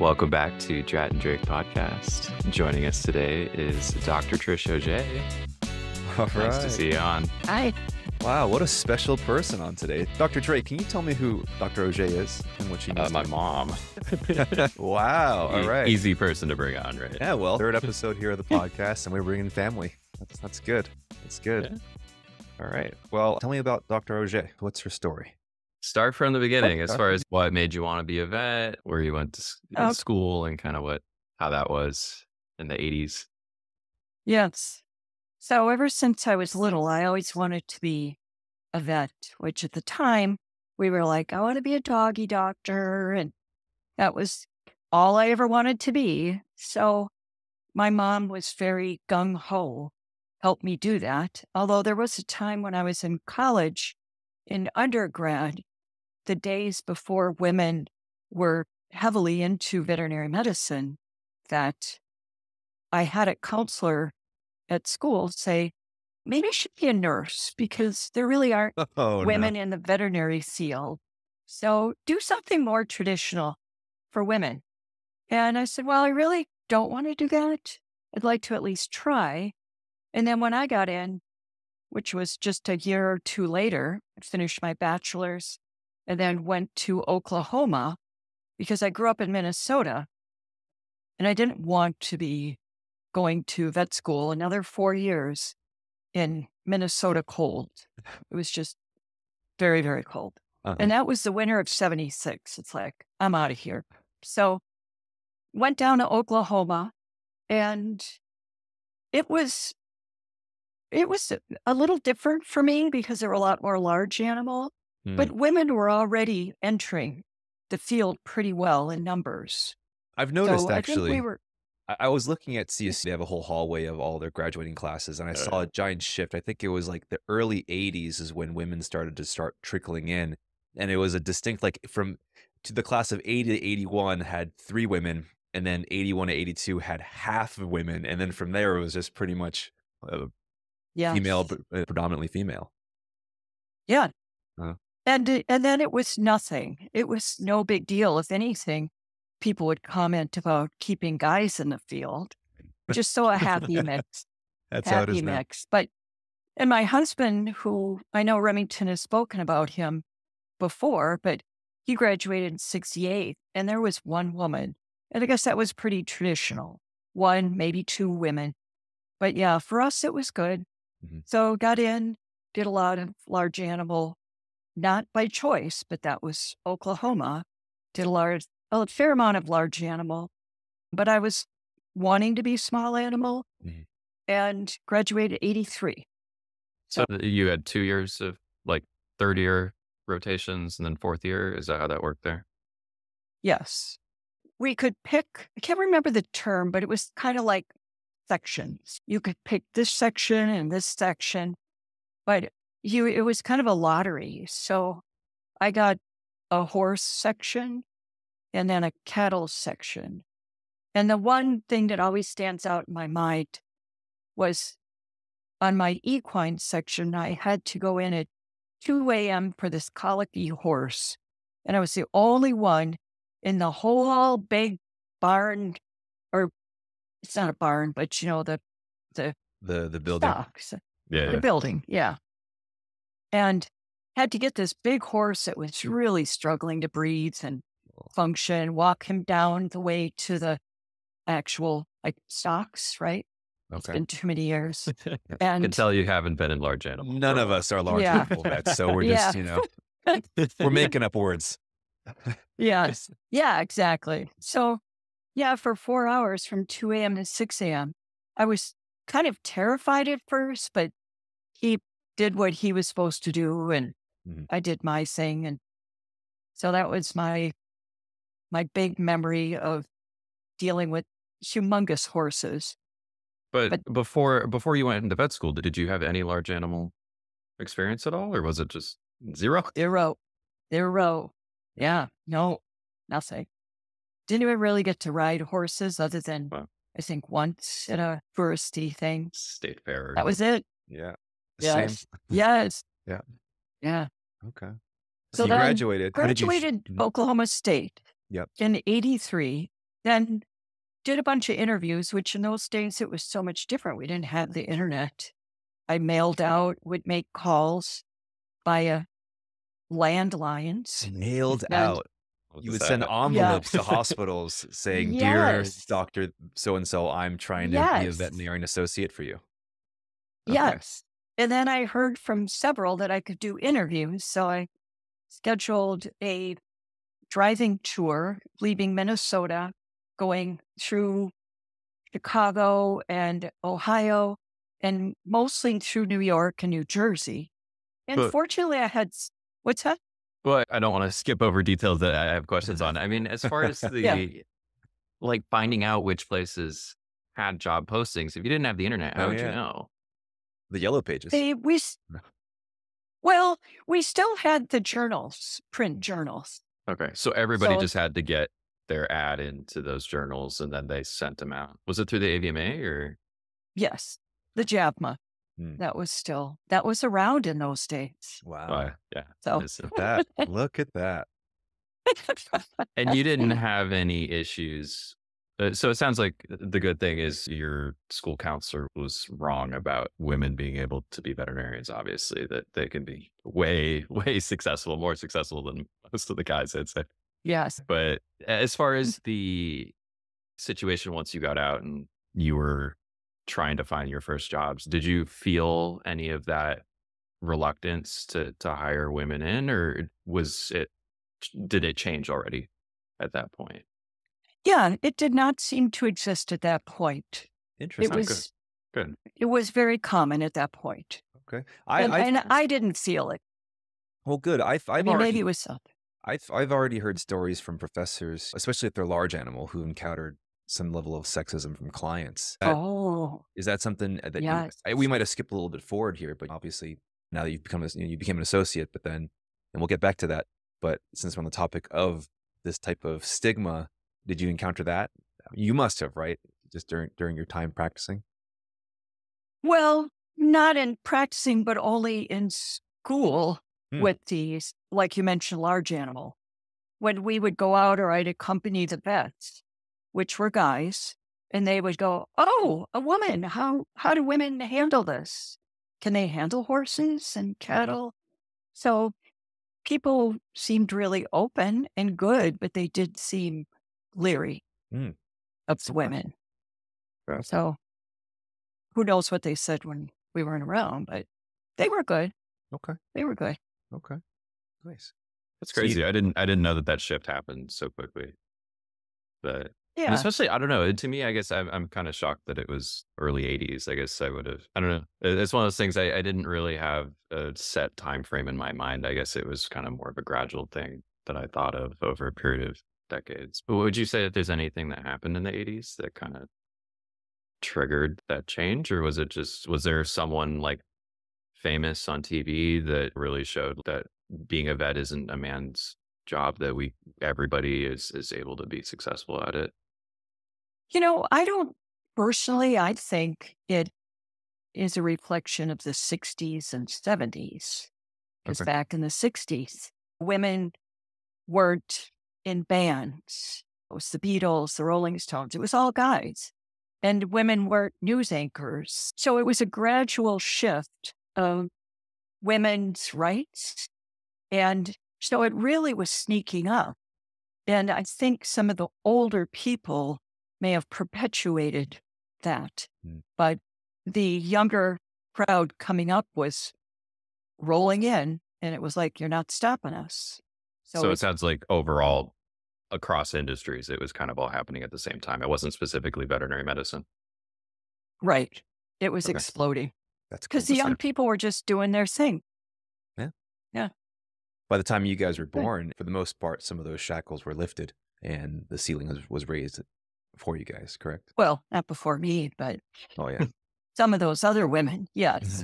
Welcome back to Drat and Drake podcast. Joining us today is Dr. Trish Auge. All Nice to right. see you on. Hi. Wow, what a special person on today. Dr. Drake, can you tell me who Dr. Auge is and what she means? My mom. Wow, all right. Easy person to bring on, right? Yeah, well, third episode here of the podcast, and we're bringing family. That's good. That's good. Yeah. All right. Well, tell me about Dr. Auge. What's her story? Start from the beginning as Okay. far as what made you want to be a vet, where you went to Oh. school, and kind of how that was in the 80s. Yes. So ever since I was little, I always wanted to be a vet, which at the time we were like, I want to be a doggy doctor. And that was all I ever wanted to be. So my mom was very gung ho, helped me do that. Although there was a time when I was in college, in undergrad, the days before women were heavily into veterinary medicine, that I had a counselor at school say, maybe you should be a nurse because there really aren't Oh, women in the veterinary field. So do something more traditional for women. And I said, well, I really don't want to do that. I'd like to at least try. And then when I got in, which was just a year or two later, I finished my bachelor's and then went to Oklahoma because I grew up in Minnesota and I didn't want to be going to vet school another 4 years in Minnesota cold. It was just very, very cold. Uh-huh. And that was the winter of 76. It's like, I'm out of here. So went down to Oklahoma and it was a little different for me because there were a lot more large animal, but women were already entering the field pretty well in numbers. I've noticed So I think actually. we were, I was looking at CSC, they have a whole hallway of all their graduating classes, and I saw a giant shift. I think it was like the early 80s is when women started to start trickling in. And it was a distinct, like to the class of 80 to 81 had 3 women, and then 81 to 82 had half of women. And then from there, it was just pretty much yeah. female, but predominantly female. Yeah. Uh-huh. And then it was nothing. It was no big deal. If anything, people would comment about keeping guys in the field. Just so a happy mix. That's how it Happy is now. mix. But, and my husband, who I know Remington has spoken about him before, but he graduated in 68 and there was one woman. And I guess that was pretty traditional. 1, maybe 2 women. But yeah, for us, it was good. Mhm. So got in, did a lot of large animal, not by choice, but that was Oklahoma. Did a fair amount of large animal, but I was wanting to be small animal Mhm. and graduated 83. So you had 2 years of like third year rotations and then fourth year. Is that how that worked there? Yes. We could pick, I can't remember the term, but it was kind of like sections. You could pick this section and this section, but it was kind of a lottery. So I got a horse section and then a cattle section. And the one thing that always stands out in my mind was on my equine section, I had to go in at 2 a.m. for this colicky horse. And I was the only one in the whole big barn, or it's not a barn, but the The building. stocks, Yeah. the building. Yeah. And had to get this big horse that was really struggling to breathe and function, walk him down the way to the actual stocks, right? It's Okay. been too many years. I And can tell you haven't been in large animals. None of us are large Yeah. animal vets, so we're Yeah. just, we're making up words. yes. Yeah, exactly. So yeah, for 4 hours from 2 a.m. to 6 a.m., I was kind of terrified at first, but he did what he was supposed to do and Mhm. I did my thing. And so that was my big memory of dealing with humongous horses. But before you went into vet school, did you have any large animal experience at all, or was it just zero? Zero. Yeah, no, nothing. Didn't even really get to ride horses other than, Wow. I think, once at a touristy thing. State fair. That was it. Yeah. Yes. Same. Yes. Yeah. Yeah. Okay. So you then graduated. How did you- Graduated Oklahoma State Yep. in 83. then did a bunch of interviews, which in those days it was so much different. We didn't have the internet. I mailed out, would make calls via landlines. Mailed And out. What You does would send that? envelopes to yes, hospitals saying, "Dear yes, Doctor so and so, I'm trying to be a yes, veterinarian associate for you." Okay. yes. And then I heard from several that I could do interviews. So I scheduled a driving tour, leaving Minnesota, going through Chicago and Ohio, and mostly through New York and New Jersey. And But fortunately, what's that? but I don't want to skip over details that I have questions on. I mean, as far as Yeah. the like finding out which places had job postings, if you didn't have the internet, how Oh, would you yeah. know? The Yellow Pages. They, we, s- well, we still had the journals, print journals. Okay, so everybody So just had to get their ad into those journals, and then they sent them out. Was it through the AVMA or? yes, the JABMA, Hmm. that was around in those days. Wow. Yeah. So, Look at that. And you didn't have any issues. So it sounds like the good thing is your school counselor was wrong about women being able to be veterinarians. Obviously, that they can be way, way successful, more successful than most of the guys, I'd say. yes. But as far as the situation once you got out and you were trying to find your first jobs, did you feel any of that reluctance to hire women in, or did it change already at that point? Yeah, it did not seem to exist at that point. It Interesting. Oh, good. was Good. it was very common at that point. Okay. And I didn't feel it. Well, good. I mean, maybe it was something. I've already heard stories from professors, especially if they're large animal, who encountered some level of sexism from clients. Oh, Is that something that yes. we might have skipped a little bit forward here, but obviously now that you became an associate, but then, and we'll get back to that. But since we're on the topic of this type of stigma, did you encounter that? You must have, right? Just during your time practicing. Well, not in practicing, but only in school Hmm. with these, like you mentioned, large animal. When we would go out or I'd accompany the vets, which were guys, and they would go, "Oh, a woman, how do women handle this? Can they handle horses and cattle?" So people seemed really open and good, but they did seem leery Hmm. of the women. Yeah. So who knows what they said when we weren't around, but they were good. Okay. They were good. Okay. Nice. That's So you- crazy. I didn't know that shift happened so quickly. But and Yeah. especially, I don't know. To me, I guess I'm kind of shocked that it was early '80s. I guess I would have. I don't know. It's one of those things. I didn't really have a set time frame in my mind. I guess it was kind of more of a gradual thing that I thought of over a period of decades. But would you say that there's anything that happened in the '80s that kind of triggered that change, or was there someone like famous on TV that really showed that being a vet isn't a man's job, that everybody is able to be successful at it? I don't personally, I think it is a reflection of the 60s and 70s. Because Okay. back in the 60s, women weren't in bands. It was the Beatles, the Rolling Stones. It was all guys. And women weren't news anchors. So it was a gradual shift of women's rights. And so it really was sneaking up. And I think some of the older people may have perpetuated that. Mm. But the younger crowd coming up was rolling in, and it was like, you're not stopping us. So it it's sounds like overall across industries, it was kind of all happening at the same time. It wasn't specifically veterinary medicine. right. It was Okay. exploding That's cool. because the young people were just doing their thing. Yeah. Yeah. By the time you guys were Good. born, for the most part, some of those shackles were lifted and the ceiling was raised for you guys, correct? Well, not before me, but Oh, yeah. some of those other women, yes.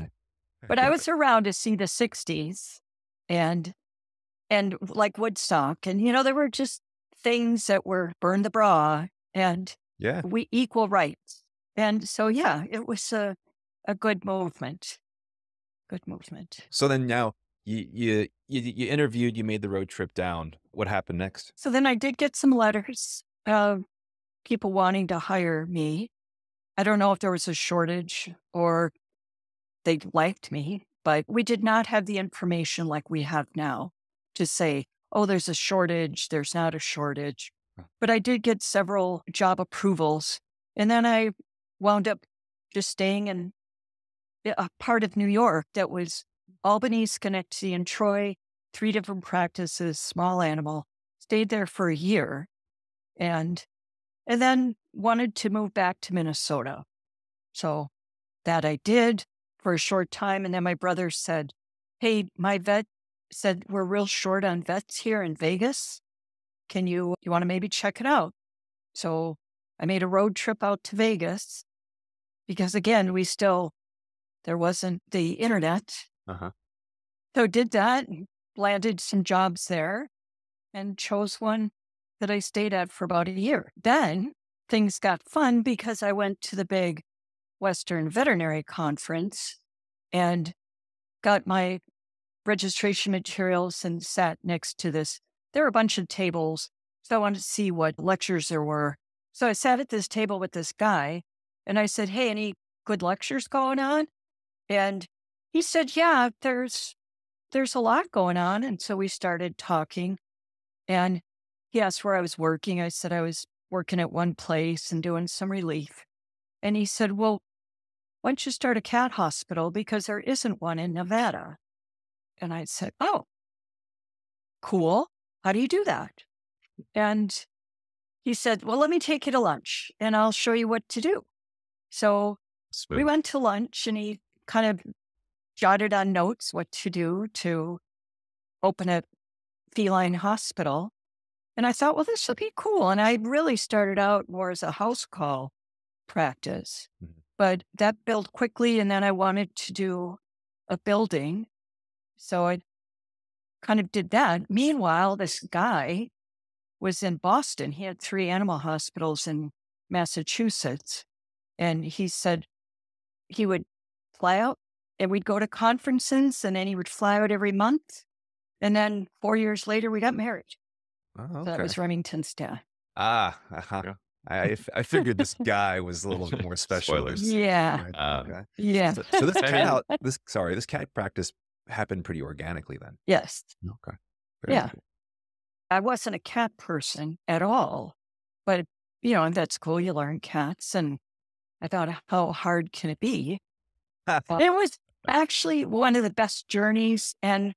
But I was around to see the 60s and like Woodstock. And, there were just things that were burn the bra and Yeah. we equal rights. And so, yeah, it was a good movement. Good movement. So then now you interviewed, you made the road trip down. What happened next? So then I did get some letters people wanting to hire me. I don't know if there was a shortage or they liked me, but we did not have the information like we have now to say, oh, there's a shortage, there's not a shortage. But I did get several job approvals. And then I wound up just staying in a part of New York that was Albany, Schenectady, and Troy, 3 different practices, small animal. Stayed there for a year and then wanted to move back to Minnesota. So that I did for a short time. And then my brother said, hey, my vet said, we're real short on vets here in Vegas. You want to maybe check it out? So I made a road trip out to Vegas because again, there wasn't the internet. Uh-huh. So did that, landed some jobs there and chose one that I stayed at for about a year. Then things got fun because I went to the big Western Veterinary Conference and got my registration materials and sat next to this. There were a bunch of tables, so I wanted to see what lectures there were. So I sat at this table with this guy and I said, hey, any good lectures going on? And he said, yeah, there's a lot going on. And so we started talking and he asked where I was working. I said I was working at one place and doing some relief. And he said, well, why don't you start a cat hospital because there isn't one in Nevada? And I said, oh, cool. How do you do that? And he said, well, let me take you to lunch and I'll show you what to do. So we went to lunch and he kind of jotted on notes what to do to open a feline hospital. And I thought, well, this would be cool. And I really started out more as a house call practice, but that built quickly. And then I wanted to do a building. So I kind of did that. Meanwhile, this guy was in Boston. He had 3 animal hospitals in Massachusetts. And he said he would fly out and we'd go to conferences and then he would fly out every month. And then 4 years later, we got married. Oh, So okay. that was Remington's dad. Ah, uh-huh. Yeah. I figured this guy was a little bit more specialist. Spoilers. Yeah. Right, okay. Yeah. So this I mean- this cat practice happened pretty organically then. Yes. Okay. Very Yeah. cool. I wasn't a cat person at all, but in vet school, you learn cats. And I thought, how hard can it be? It was actually one of the best journeys. And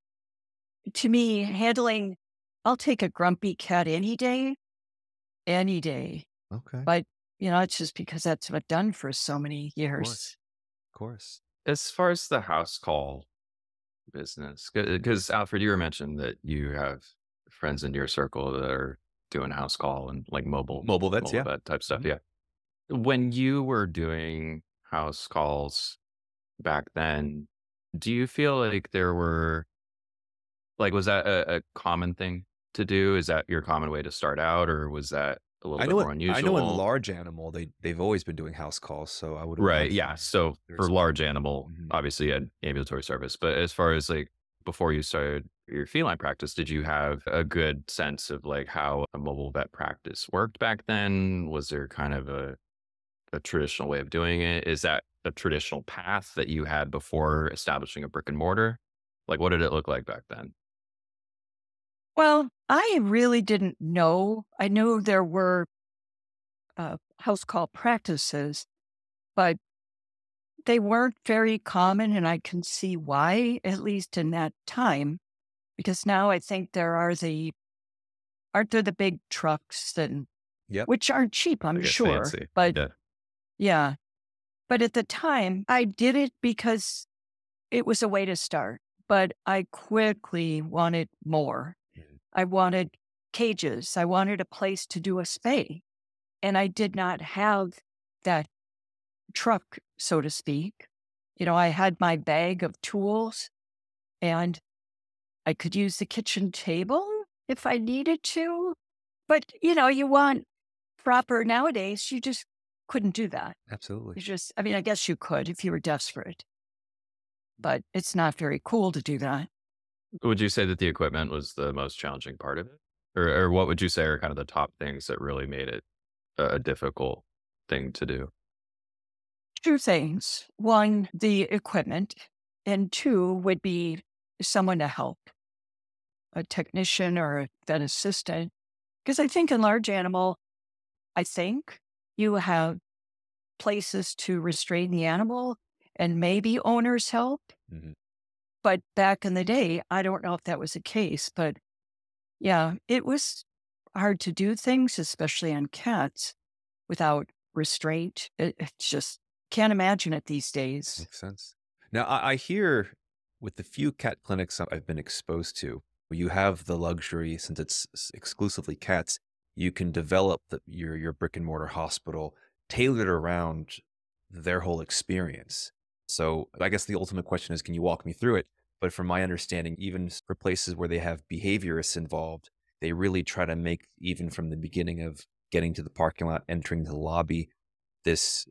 to me, I'll take a grumpy cat any day. Okay. But, it's just because that's what I've done for so many years. Of course. As far as the house call business, because Alfred, you were mentioned that you have friends in your circle that are doing house call and like mobile Vets, yeah. vet type stuff. Mhm. Yeah. When you were doing house calls back then, do you feel like there were, like, was that a common thing to do? Is that your common way to start out, or was that a little bit more unusual? I know in large animal they've always been doing house calls, so I would Right. Yeah. So there's- for large animal, Mhm. obviously you had ambulatory service. But as far as like before you started your feline practice, did you have a good sense of like how a mobile vet practice worked back then? Was there kind of a traditional way of doing it? Is that a traditional path that you had before establishing a brick and mortar? Like, what did it look like back then? Well, I really didn't know. I knew there were house call practices, but they weren't very common. And I can see why, at least in that time, because now I think aren't there the big trucks Yep. which aren't cheap, I'm I guess sure. fancy. But Yeah. yeah. But at the time, I did it because it was a way to start. But I quickly wanted more. I wanted cages. I wanted a place to do a spay. And I did not have that truck, so to speak. I had my bag of tools and I could use the kitchen table if I needed to. But, you want proper nowadays, you just couldn't do that. Absolutely. I guess you could if you were desperate, but it's not very cool to do that. Would you say that the equipment was the most challenging part of it? Or what would you say are kind of the top things that really made it a difficult thing to do. Two things. One, the equipment, and two would be someone to help, a technician or a vet assistant. Because I think in large animal, I think you have places to restrain the animal and maybe owners help. Mhm. But back in the day, I don't know if that was the case, but yeah, it was hard to do things, especially on cats, without restraint. It's just can't imagine it these days. Makes sense. Now, I hear with the few cat clinics I've been exposed to, you have the luxury, since it's exclusively cats, you can develop your brick and mortar hospital tailored around their whole experience. So I guess the ultimate question is, can you walk me through it? But from my understanding, even for places where they have behaviorists involved, they really try to make, even from the beginning of getting to the parking lot, entering the lobby, this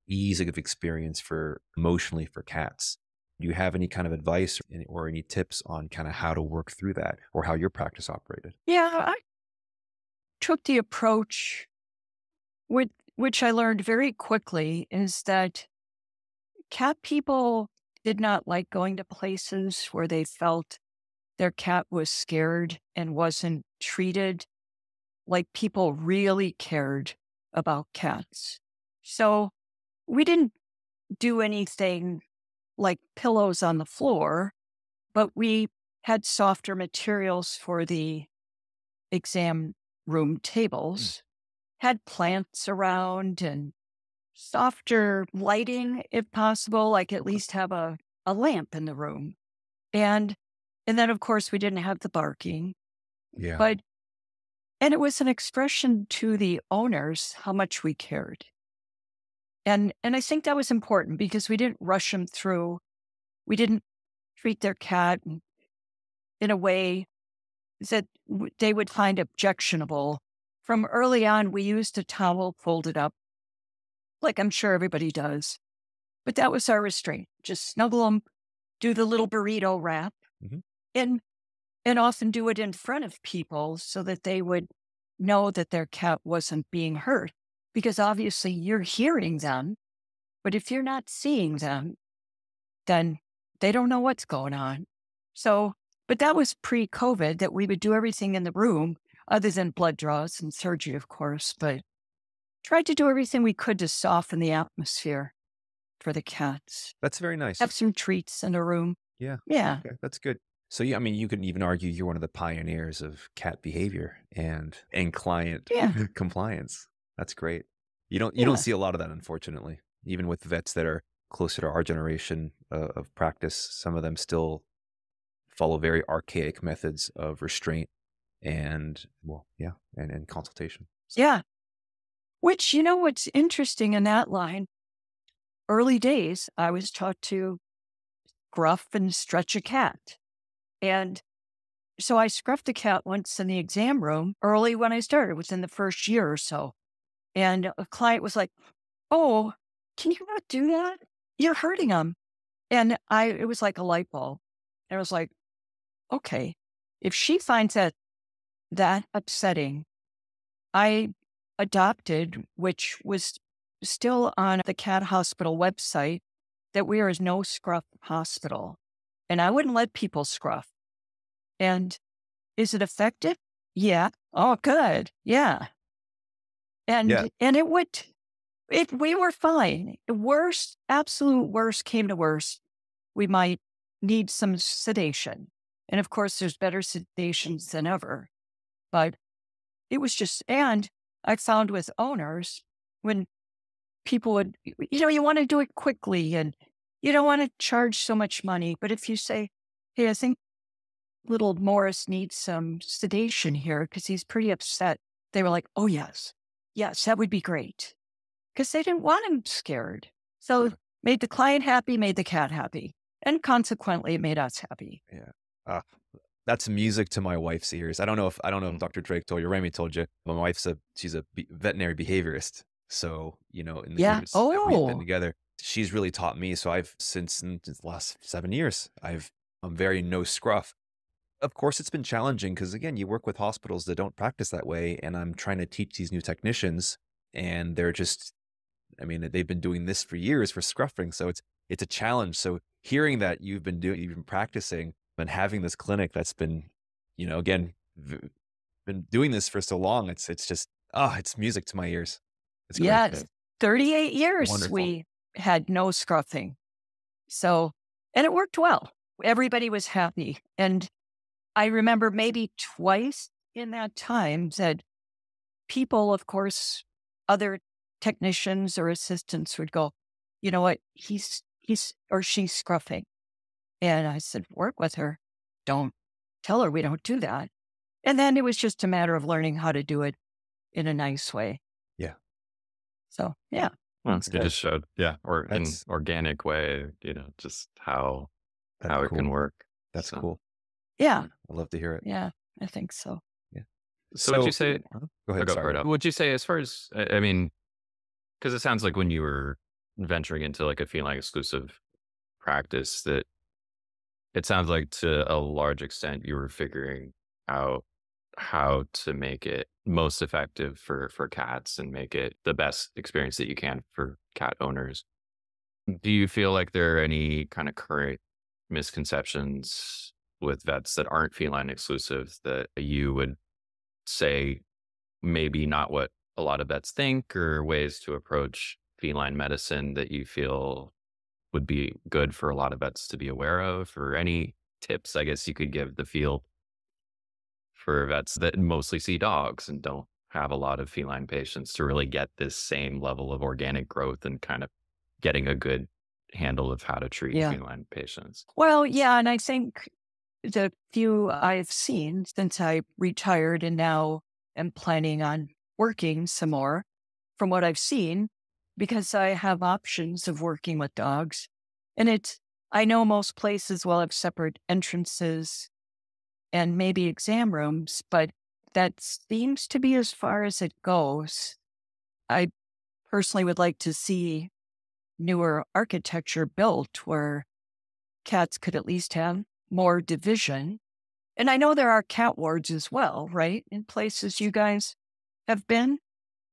ease of experience for emotionally for cats. Do you have any kind of advice or any tips on kind of how to work through that or how your practice operated? Yeah, I took the approach which I learned very quickly is that cat people did not like going to places where they felt their cat was scared and wasn't treated like people really cared about cats. So we didn't do anything like pillows on the floor, but we had softer materials for the exam room Mm. tables, had plants around and softer lighting if possible, like at least have a lamp in the room. And and then of course we didn't have the barking, Yeah. but and it was an expression to the owners how much we cared. And I think that was important because we didn't rush them through. We didn't treat their cat in a way that they would find objectionable. From early on, we used a towel folded up, like I'm sure everybody does. But that was our restraint. Just snuggle them, do the little burrito wrap, Hmm. and and often do it in front of people so that they would know that their cat wasn't being hurt. Because obviously you're hearing them, but if you're not seeing them, then they don't know what's going on. So, but that was pre-COVID that we would do everything in the room other than blood draws and surgery, of course, but tried to do everything we could to soften the atmosphere for the cats. That's very nice. Have some treats in the room. Yeah. Yeah. Okay. That's good. So yeah, I mean, you could even argue you're one of the pioneers of cat behavior and client Yeah. compliance. That's great. You don't Yeah. see a lot of that, unfortunately. Even with vets that are closer to our generation of practice, some of them still follow very archaic methods of restraint and well, yeah, and consultation. Yeah. Which, what's interesting in that line, early days, I was taught to gruff and stretch a cat. And so I scruffed the cat once in the exam room early when I started, within the first year or so. And a client was like, "Oh, can you not do that? You're hurting him." And it was like a light bulb. And I was like, okay, if she finds that upsetting, I adopted, which was still on the cat hospital website, that we are a no scruff hospital. And I wouldn't let people scruff. And is it effective? Yeah. Oh, good. Yeah. Yeah. And we were fine. Worst, absolute worst came to worst. We might need some sedation. And of course, there's better sedations than ever. But it was just, and I found with owners, when people would, you want to do it quickly and you don't want to charge so much money. But if you say, hey, I think little Morris needs some sedation here because he's pretty upset, they were like, oh, yes, yes, that would be great. Because they didn't want him scared. So made the client happy, made the cat happy. And consequently, it made us happy. Yeah. Uh, that's music to my wife's ears. I don't know if Dr. Drake told you, Remy told you, but my she's a veterinary behaviorist. So, in the Yeah. years that we've been Oh, together, she's really taught me. So I've since the last 7 years, I'm very no scruff. Of course, it's been challenging because again, you work with hospitals that don't practice that way, and I'm trying to teach these new technicians and they're just, I mean, they've been doing this for years for scruffing, so it's a challenge. So hearing that you've been practicing and having this clinic that's been, again, been doing this for so long, it's just, it's music to my ears. It's great. Yes, 38 years Wonderful. we had no scruffing. So, and it worked well. Everybody was happy. And I remember maybe twice in that time that people, of course, other technicians or assistants would go, you know what, he's or she's scruffing. And I said, work with her. Don't tell her we don't do that. And then it was just a matter of learning how to do it in a nice way. Yeah. So, yeah. Well, That's it good. just showed, or in That's organic way, just how that's it can cool. work. That's So, cool. Yeah. I love to hear it. Yeah. I think so. Yeah. so would you say? Go Oh, ahead. go Sorry. for it. Would you say, as far as I mean, because it sounds like when you were venturing into like a feline exclusive practice, that it sounds like to a large extent you were figuring out how to make it most effective for cats and make it the best experience that you can for cat owners. Do you feel like there are any kind of current misconceptions with vets that aren't feline exclusive that you would say maybe not what a lot of vets think, or ways to approach feline medicine that you feel would be good for a lot of vets to be aware of, or any tips, I guess, you could give the field for vets that mostly see dogs and don't have a lot of feline patients to really get this same level of organic growth and kind of getting a good handle of how to treat Yeah. feline patients? Well, yeah. And I think the few I've seen since I retired and now am planning on working some more, from what I've seen, because I have options of working with dogs. And I know most places will have separate entrances and maybe exam rooms, but that seems to be as far as it goes. I personally would like to see newer architecture built where cats could at least have more division. And I know there are cat wards as well, right? In places you guys have been.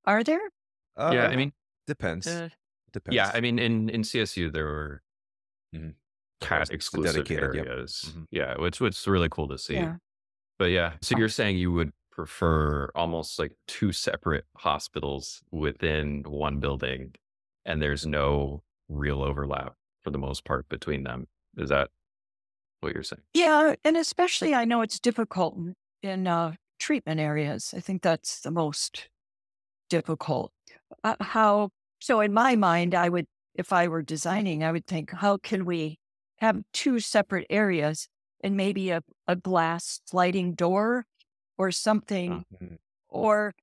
Are there? Yeah, Uh, I mean, depends. Uh, yeah, Depends. I mean, in CSU there were Mhm. cat It's exclusive dedicated. Yep. areas. Mhm. Yeah, which really cool to see. yeah. But yeah, so you're saying you would prefer almost like two separate hospitals within one building, and there's no real overlap for the most part between them. Is that what you're saying? Yeah. And especially, I know it's difficult in treatment areas. I think that's the most difficult. So in my mind, if I were designing, I would think, how can we have two separate areas and maybe a glass sliding door or something, Mhm. or,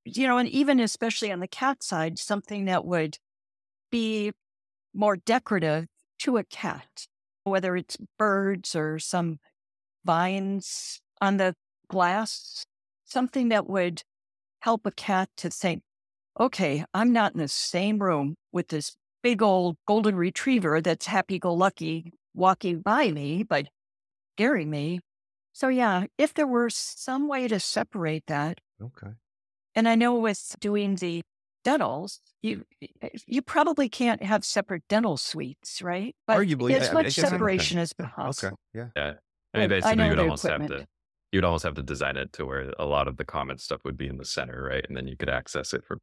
and even especially on the cat side, something that would be more decorative to a cat, whether it's birds or some vines on the glass, something that would help a cat to think, okay, I'm not in the same room with this big old golden retriever that's happy go lucky walking by me, but scaring me. So, yeah, if there were some way to separate that, Okay. and I know with doing the dentals, you probably can't have separate dental suites, right? But Arguably, as I much guess it separation depends. as Yeah. Okay. possible. Yeah. Yeah. I mean, But I basically know the equipment. you'd almost have to design it to where a lot of the common stuff would be in the center, right? And then you could access it from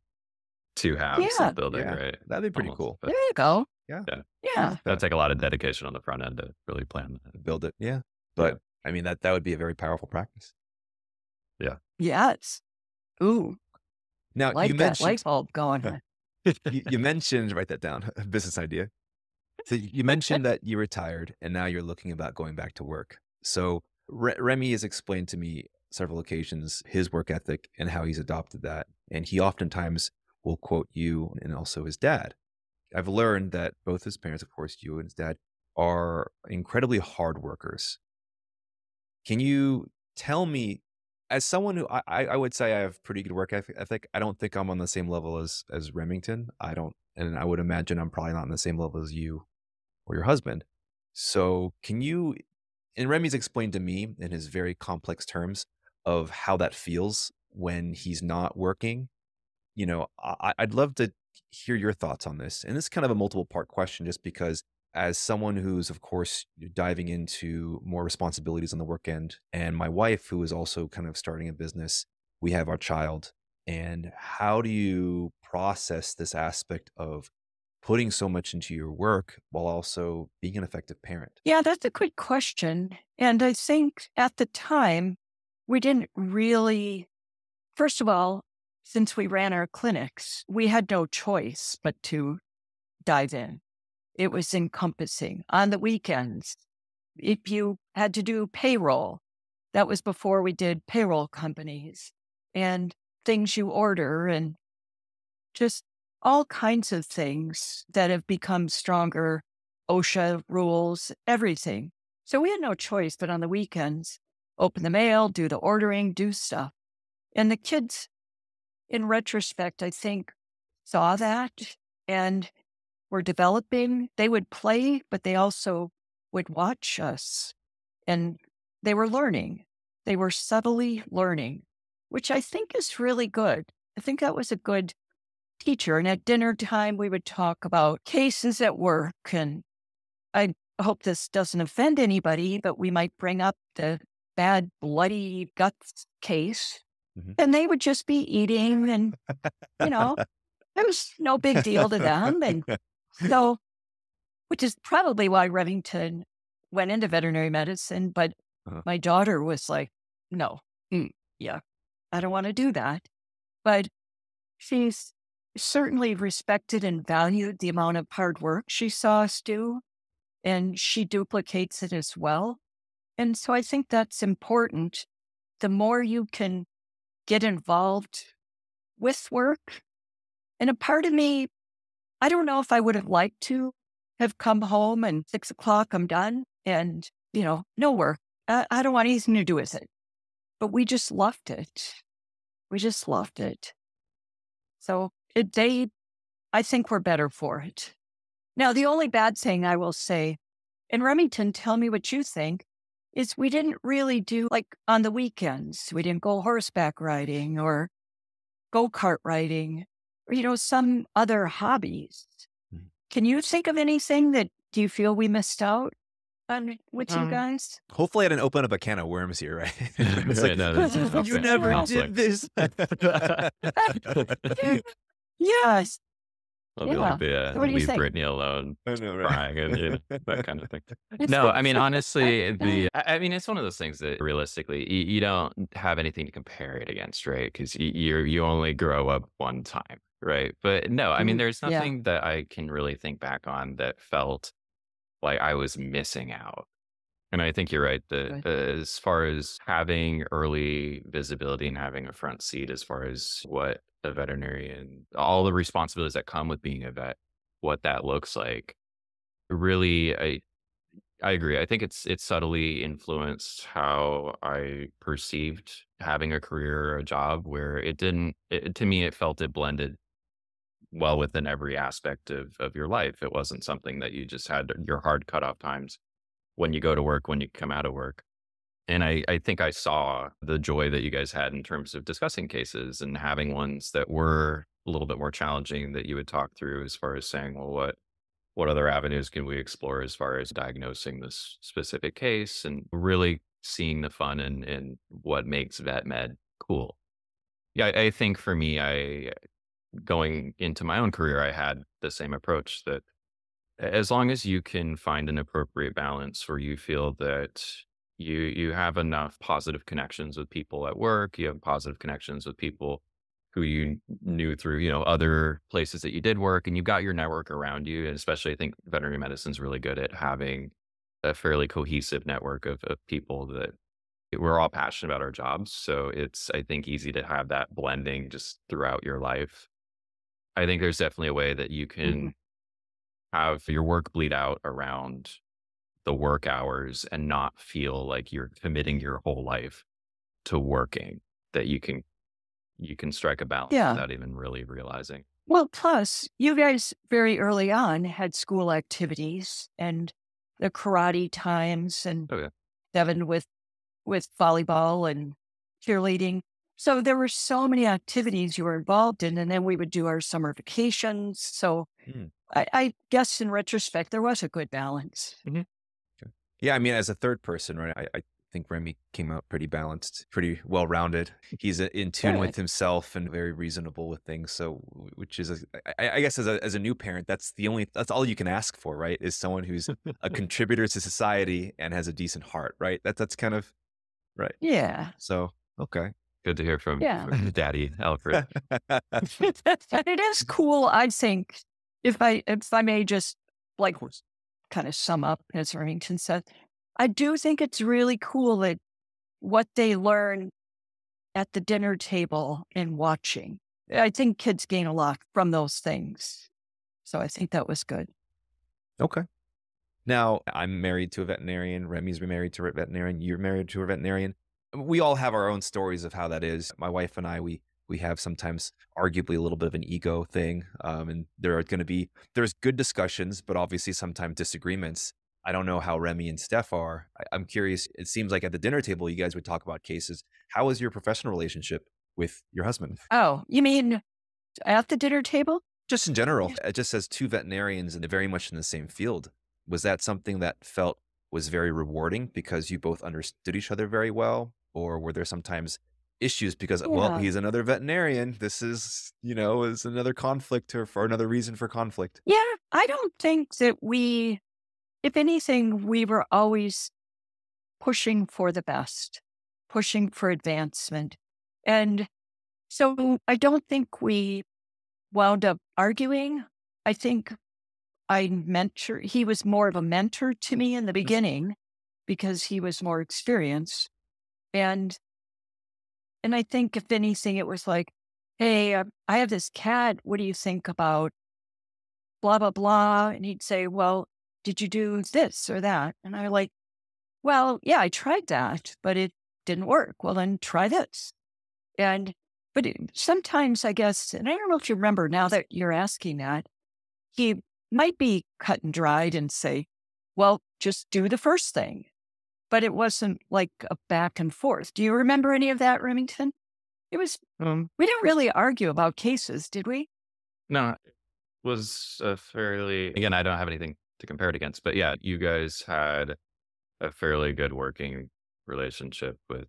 two halves of Yeah, the building, Yeah. right? That'd be pretty Almost. cool. But there you go. Yeah. yeah, Yeah. that'd take a lot of dedication on the front end to really plan that. Build it. Yeah. Yeah. But I mean, that would be a very powerful practice. Yeah. Yes. Ooh, Now, you like that mentioned, light bulb going on. you mentioned, write that down, a business idea. So you mentioned that you retired and now you're looking about going back to work. So Remy has explained to me several occasions his work ethic and how he's adopted that. And he oftentimes will quote you and also his dad. I've learned that both his parents, of course, you and his dad, are incredibly hard workers. Can you tell me, as someone who I would say I have pretty good work ethic, I don't think I'm on the same level as Remington. I don't, and I would imagine I'm probably not on the same level as you or your husband. So can you, and Remy's explained to me in his very complex terms of how that feels when he's not working. I'd love to hear your thoughts on this. And this is kind of a multiple part question, just because as someone who's, of course, diving into more responsibilities on the work end, and my wife, who is also kind of starting a business, we have our child. And how do you process this aspect of putting so much into your work while also being an effective parent? Yeah, that's a good question. And I think at the time, we didn't really, first of all, since we ran our clinics, we had no choice but to dive in. It was encompassing. On the weekends, if you had to do payroll, that was before we did payroll companies and things you order and just all kinds of things that have become stronger, OSHA rules, everything. So we had no choice, but on the weekends, open the mail, do the ordering, do stuff. And the kids, in retrospect, I think saw that and were developing. They would play, but they also would watch us and they were learning. They were subtly learning, which I think is really good. I think that was a good teacher. And at dinner time, we would talk about cases at work. And I hope this doesn't offend anybody, but we might bring up the bad, bloody guts case. Mhm. And they would just be eating. And, you know, it was no big deal to them. And so, which is probably why Remington went into veterinary medicine. But Uh-huh. my daughter was like, no, yeah, I don't want to do that. But she's certainly respected and valued the amount of hard work she saw us do, and she duplicates it as well. And so I think that's important. The more you can get involved with work, and a part of me, I don't know if I would have liked to have come home and 6 o'clock, I'm done, and, no work. I don't want anything to do with it. But we just loved it. We just loved it. So I think we're better for it. Now, the only bad thing I will say, and Remington, tell me what you think, is we didn't really do, like on the weekends, we didn't go horseback riding or go-kart riding or, some other hobbies. Mhm. Can you think of anything that do you feel we missed out on with you guys? Hopefully, I didn't open up a can of worms here, right? It's like, Right, no, that's you okay. never Conflict. did this. Yes. I'll be Yeah. like What do you leave think? Brittany alone, I know, right? crying and that kind of thing. It's No, good. I mean honestly, I mean it's one of those things that realistically you don't have anything to compare it against, right? Because you only grow up one time, right? But no, I mean there's Yeah. nothing that I can really think back on that felt like I was missing out. And I think you're right that Good. as far as having early visibility and having a front seat as far as what a veterinarian, all the responsibilities that come with being a vet, what that looks like, really, I agree. I think it's subtly influenced how I perceived having a career or a job where to me, it felt it blended well within every aspect of your life. It wasn't something that you just had your hard cutoff times when you go to work, when you come out of work. And I think I saw the joy that you guys had in terms of discussing cases and having ones that were a little bit more challenging that you would talk through as far as saying, well, what other avenues can we explore as far as diagnosing this specific case and really seeing the fun in what makes vet med cool. Yeah, I think for me, going into my own career, I had the same approach that as long as you can find an appropriate balance where you feel that you have enough positive connections with people at work, you have positive connections with people who you knew through, other places that you did work, and you've got your network around you. And especially I think veterinary medicine is really good at having a fairly cohesive network of people that we're all passionate about our jobs. So it's, I think, easy to have that blending just throughout your life. I think there's definitely a way that you can have your work bleed out around the work hours and not feel like you're committing your whole life to working, that you can strike a balance Yeah. without even really realizing. Well, plus, you guys very early on had school activities and the karate times and Oh yeah. Devin with volleyball and cheerleading. So there were so many activities you were involved in, and then we would do our summer vacations. So Hmm. I guess in retrospect, there was a good balance. Okay. Yeah, I mean, as a third person, right? I think Remy came out pretty balanced, pretty well rounded. He's in tune Good. with himself and very reasonable with things. So, which is, I guess, as a new parent, that's all you can ask for, right? Is someone who's a contributor to society and has a decent heart, right? That's kind of right. Yeah. So, okay. Good to hear from, Yeah. from Daddy Alfred. And it is cool, I think, if I may just like kind of sum up, as Remington said, I do think it's really cool that what they learn at the dinner table and watching. I think kids gain a lot from those things. So I think that was good. Okay. Now, I'm married to a veterinarian. Remy's married to a veterinarian. You're married to a veterinarian. We all have our own stories of how that is. My wife and I, we have sometimes arguably a little bit of an ego thing, and there's good discussions, but obviously sometimes disagreements. I don't know how Remy and Steph are. I'm curious. It seems like at the dinner table, you guys would talk about cases. How is your professional relationship with your husband? Oh, you mean at the dinner table? Just in general, it just says two veterinarians and they're very much in the same field. Was that something that felt was very rewarding because you both understood each other very well? Or were there sometimes issues because, well, Yeah. he's another veterinarian. This is another conflict or for another reason for conflict. Yeah. I don't think that if anything, we were always pushing for the best, pushing for advancement. And so I don't think we wound up arguing. I think he was more of a mentor to me in the beginning because he was more experienced. And I think if anything, it was like, hey, I have this cat. What do you think about blah, blah, blah? And he'd say, well, did you do this or that? And I like, well, yeah, I tried that, but it didn't work. Well, then try this. But sometimes I guess, and I don't know if you remember now that you're asking that, he might be cut and dried and say, well, just do the first thing. But it wasn't like a back and forth. Do you remember any of that, Remington? It was, we didn't really argue about cases, did we? No, it was a fairly, again, I don't have anything to compare it against, but yeah, you guys had a fairly good working relationship with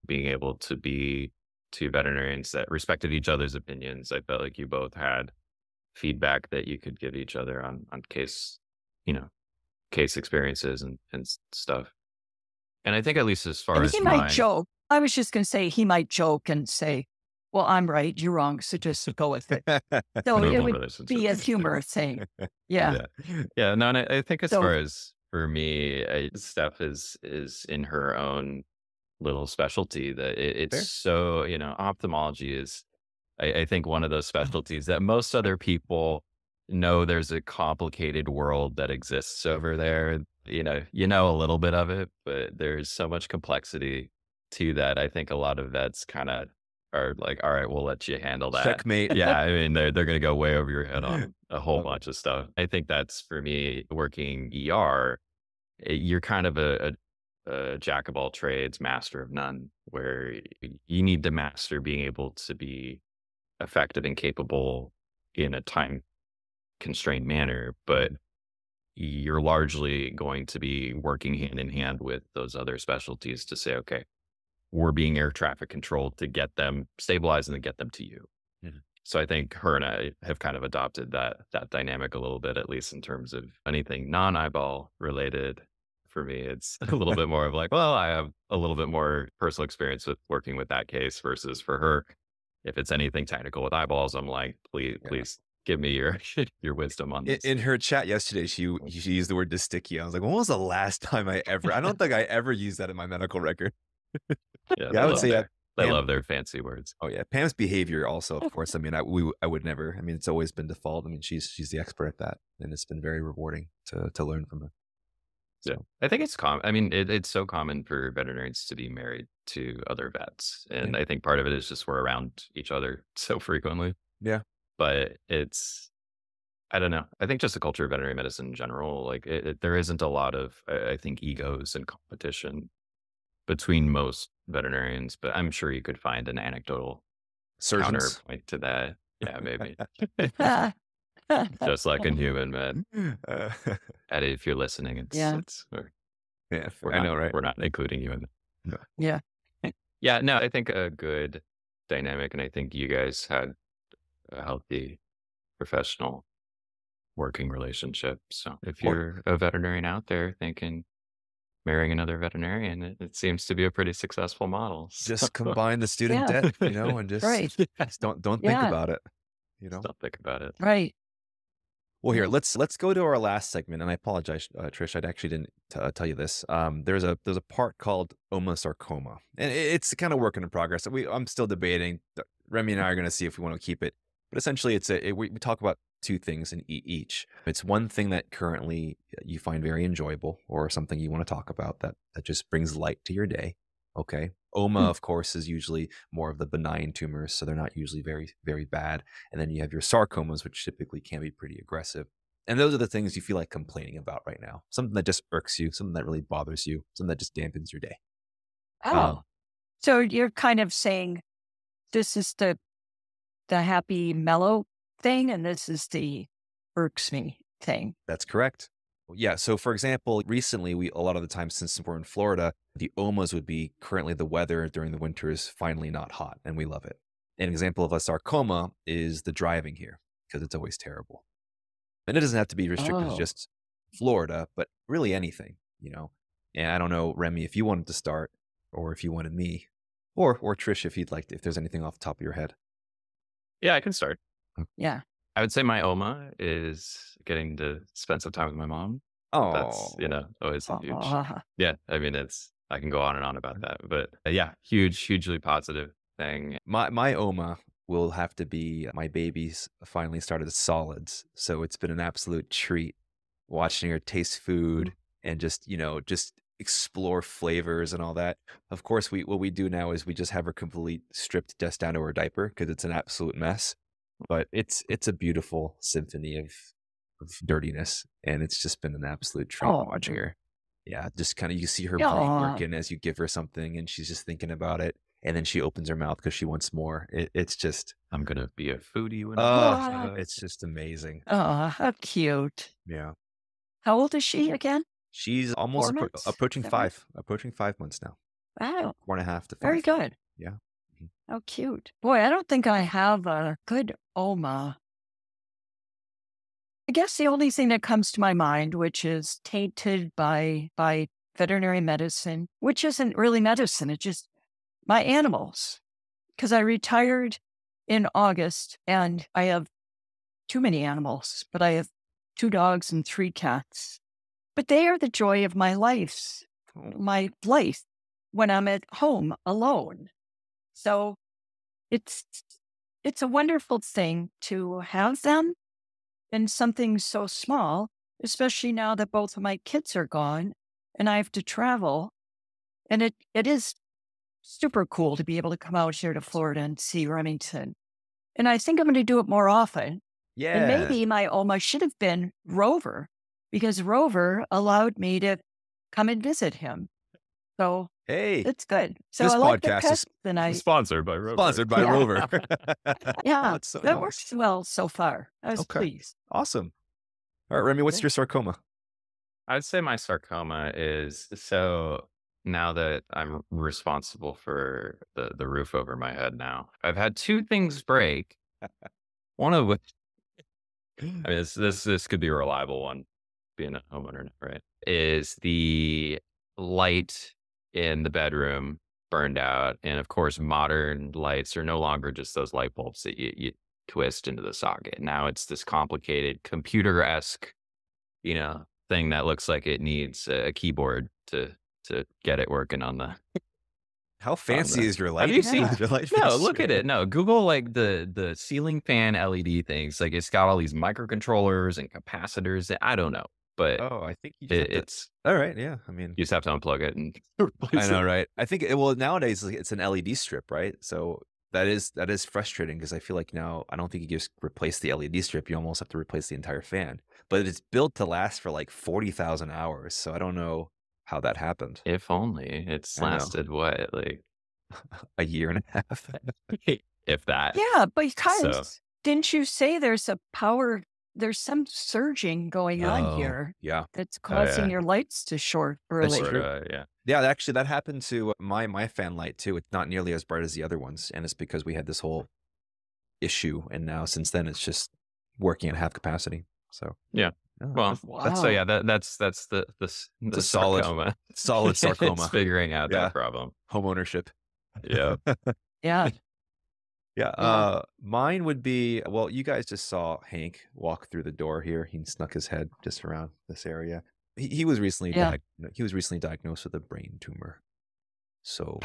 being able to be two veterinarians that respected each other's opinions. I felt like you both had feedback that you could give each other on case, case experiences and stuff. And I think at least as far And as he might mine, joke. I was just going to say, he might joke and say, well, I'm right, you're wrong, so just go with it. So it normal would be a relationships. humorous thing. Yeah. Yeah. No, and I think as So, far as for me, Steph is in her own little specialty that it's Fair. so, ophthalmology is, I think, one of those specialties that most other people know there's a complicated world that exists over there. You know a little bit of it, but there's so much complexity to that. I think a lot of vets kind of are like, all right, we'll let you handle that. Checkmate. Yeah, I mean, they're going to go way over your head on a whole bunch of stuff. I think that's for me working ER. You're kind of a jack of all trades, master of none, where you need to master being able to be effective and capable in a time constrained manner, but you're largely going to be working hand in hand with those other specialties to say, okay, we're being air traffic controlled to get them stabilized and to get them to you. Mhm. So I think her and I have kind of adopted that dynamic a little bit, at least in terms of anything non-eyeball related. For me, it's a little bit more of like, well, I have a little bit more personal experience with working with that case versus for her. If it's anything technical with eyeballs, I'm like, please, Yeah. please give me your your wisdom on this. In her chat yesterday, she used the word distichia. I was like, when was the last time I don't think I ever used that in my medical record. Yeah, Yeah, I would say, they Pam, love their fancy words. oh yeah, Pam's behavior also, of course. I mean, I would never. I mean, it's always been default. I mean, she's the expert at that, and it's been very rewarding to learn from her. Yeah, I think it's common. I mean, it's so common for veterinarians to be married to other vets, and Yeah. I think part of it is just we're around each other so frequently. Yeah. But I don't know. I think just the culture of veterinary medicine in general, like there isn't a lot of, I think, egos and competition between most veterinarians, but I'm sure you could find an anecdotal Surgeons. counterpoint to that. Yeah, maybe. Ah, Just like in human, man. Uh, Eddie, if you're listening, yeah. yeah, we're I not know, right? we're not including you in No. Yeah. that. Yeah, no, I think a good dynamic, and I think you guys had a healthy professional working relationship. So if Or you're a veterinarian out there thinking marrying another veterinarian, it seems to be a pretty successful model. just combine the student Yeah. debt, and Right. just don't think Yeah. about it, Just don't think about it. Right. Well, here Yeah. let's go to our last segment, and I apologize, Trish. I actually didn't tell you this. There's a part called sarcoma, and it's kind of work in progress. I'm still debating. Remy and I are going to see if we want to keep it, but essentially, we talk about two things in each. It's one thing that currently you find very enjoyable, or something you want to talk about that just brings light to your day. Okay. OMA, Hmm. of course, is usually more of the benign tumors, so they're not usually very, very bad. And then you have your sarcomas, which typically can be pretty aggressive. And those are the things you feel like complaining about right now. Something that just irks you, something that really bothers you, something that just dampens your day. Oh, so you're kind of saying this is the happy, mellow thing, and this is the irks me thing. That's correct. Yeah. So, for example, recently, a lot of the time, since we're in Florida, the OMAs would be currently the weather during the winter is finally not hot, and we love it. An example of a sarcoma is the driving here, because it's always terrible. And it doesn't have to be restricted to Oh, just Florida, but really anything. And I don't know, Remy, if you wanted to start, or if you wanted me, or Trish, if you'd like, if there's anything off the top of your head. Yeah, I can start. yeah. I would say my OMA is getting to spend some time with my mom. That's, Oh, always a huge, Uh, yeah, I mean, I can go on and on about that, but yeah, hugely positive thing. my OMA will have to be my baby's finally started solids, so it's been an absolute treat watching her taste food and just explore flavors and all that. Of course, what we do now is we just have her completely stripped just down to her diaper because it's an absolute mess. But it's a beautiful symphony of dirtiness, and it's just been an absolute treat oh, watching her. Yeah, just kind of you see her brain yeah. working as you give her something, and she's just thinking about it, and then she opens her mouth because she wants more. It's just, I'm going to be a foodie when What? it's just amazing. Oh, how cute. Yeah, How old is she again? she's almost 4 months? approaching Is that right? approaching 5 months now, Wow. 4.5 to Very 5. good. Yeah. Mhm. How cute. Boy, I don't think I have a good OMA. I guess the only thing that comes to my mind, which is tainted by veterinary medicine, which isn't really medicine, it's just my animals. Because I retired in August and I have too many animals, but I have 2 dogs and 3 cats. But they are the joy of my life when I'm at home alone. So it's a wonderful thing to have them in something so small, especially now that both of my kids are gone and I have to travel. And it is super cool to be able to come out here to Florida and see Remington. And I think I'm going to do it more often. And Yeah. maybe my OMA should have been Rover, because Rover allowed me to come and visit him. So Hey, it's good. So this I like the podcast pet is and I, Sponsored by Rover. sponsored by Yeah. Rover. yeah, Oh, it's so that nice. works well so far. I was Okay. pleased. Awesome. All right, Remy, what's Good. your sarcoma? I'd say my sarcoma is, so now that I'm responsible for the roof over my head now, I've had 2 things break. One of which, I mean, this could be a reliable one, being a homeowner, right? Is the light in the bedroom burned out, and of course, modern lights are no longer just those light bulbs that you twist into the socket. Now it's this complicated computer-esque, thing that looks like it needs a keyboard to get it working on the. How fancy is your light? Have you seen? Is your light No, fixture? look at it. No, Google like the ceiling fan LED things. Like it's got all these microcontrollers and capacitors. I don't know, but Oh, I think you just have to, it's all right. Yeah, I mean, you just have to unplug it and I replace know, it. right? I think well nowadays like, it's an LED strip, right? So that is frustrating because I feel like now I don't think you just replace the LED strip. You almost have to replace the entire fan. But it's built to last for like 40,000 hours. So I don't know how that happened. If only it's I know. lasted what, like A year and a half. if that. Yeah, So because didn't you say there's some surging going on Oh, here yeah. that's oh causing yeah, your lights to short That's early? true. Florida, yeah. Yeah, actually, that happened to my fan light too. It's not nearly as bright as the other ones, and it's because we had this whole issue, and now since then it's just working at half capacity. So Yeah. yeah, Well, so Wow. yeah, that's the it's the a solid sarcoma. solid It's sarcoma. figuring out Yeah, that problem. home ownership. Yeah. Yeah. Yeah, Yeah. mine would be, well, you guys just saw Hank walk through the door here. He snuck his head just around this area. He was recently Yeah. diagnosed with a brain tumor. So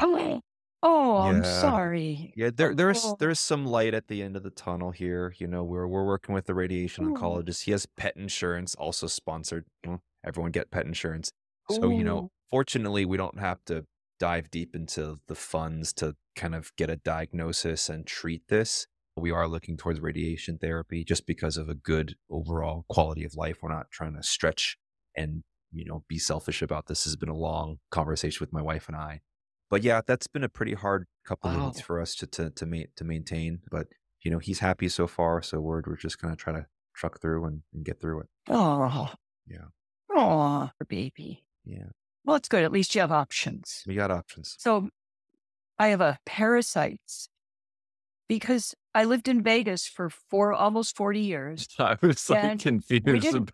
Oh, I'm yeah, sorry. yeah, Oh. there's some light at the end of the tunnel here. You know, we're working with the radiation Oh. oncologist. He has pet insurance, also sponsored. Well, everyone get pet insurance. So, Oh. fortunately, we don't have to dive deep into the funds to kind of get a diagnosis and treat this. We are looking towards radiation therapy just because of a good overall quality of life. We're not trying to stretch and, be selfish about this. This has been a long conversation with my wife and I. But yeah, that's been a pretty hard couple of Wow. weeks for us to maintain. But he's happy so far, so we're just gonna try to truck through and get through it. Oh. Yeah, Oh, baby. yeah, Well, it's good. At least you have options. we got options. So I have a parasites because I lived in Vegas for almost 40 years. I was like And we confused. didn't,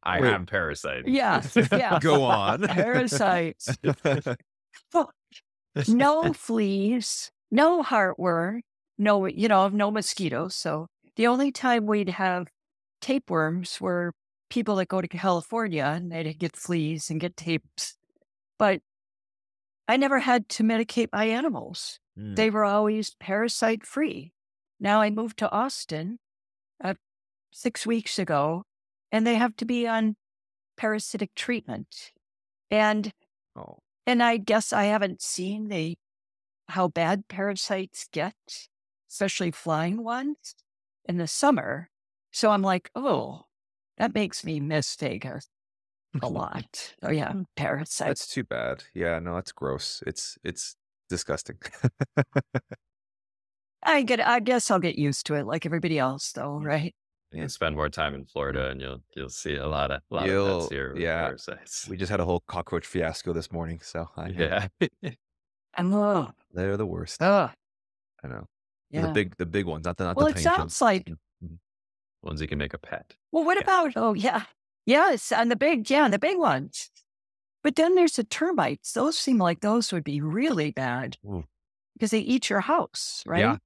I Wait, have parasites. yeah, yeah, go on. parasites. Well, no fleas, no heartworm, no mosquitoes. So the only time we'd have tapeworms were people that go to California and they'd get fleas and get tapes. But I never had to medicate my animals. Mm, They were always parasite free. Now I moved to Austin 6 weeks ago, and they have to be on parasitic treatment. And oh, and I guess I haven't seen how bad parasites get, especially flying ones in the summer. So I'm like, oh, that makes me miss Vegas a lot. Oh yeah, parasites. that's too bad. Yeah, no, that's gross. It's disgusting. I guess I'll get used to it like everybody else, though, right? Yeah. You spend more time in Florida, and you'll see a lot of pets here with Yeah, parasites. we just had a whole cockroach fiasco this morning, so Yeah. And they're the worst. oh, I know. yeah. The big ones, not Well, the it tiny sounds ones. like. Mhm. Ones you can make a pet. Well, what Yeah. about? Oh, yeah, yes, and the big ones. But then there's the termites. Those seem like those would be really bad Ooh. because they eat your house, right? Yeah.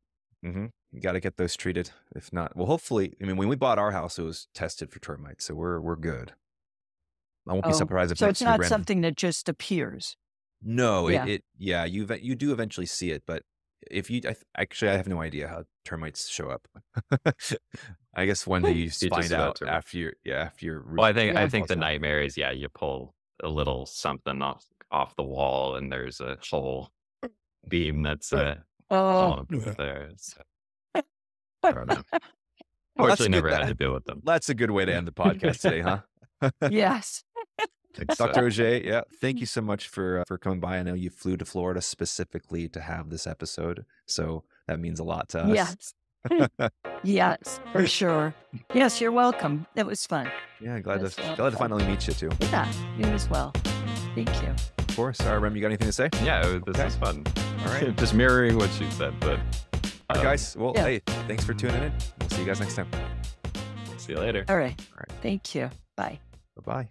You got to get those treated. If not, well, hopefully, I mean, when we bought our house, it was tested for termites, so we're good. I won't be Oh, surprised if so next it's year not Brandon. something that just appears. No, Yeah. yeah, you do eventually see it, but if you actually, I have no idea how termites show up. I guess one day you Teach us find about out termites. after your Well, I think Yeah. the nightmare is you pull a little something off the wall, and there's a whole beam that's Oh, falling apart there. So, I don't know. Well, that's Fortunately, never good. had to deal with them. That's a good way to end the podcast today, huh? yes. Think so. Dr. Auge, yeah, thank you so much for coming by. I know you flew to Florida specifically to have this episode, so that means a lot to us. Yes. Yes, for sure. Yes, you're welcome. That was fun. Yeah, glad That's to finally meet you too. Yeah, you as well. Thank you. Of course. All right, Rem, you got anything to say? Yeah, this Okay. is fun. All right. Just mirroring what she said, but All right, guys. Well, Yeah. hey, thanks for tuning in. We'll see you guys next time. see you later. All right. All right. Thank you. Bye. Bye-bye.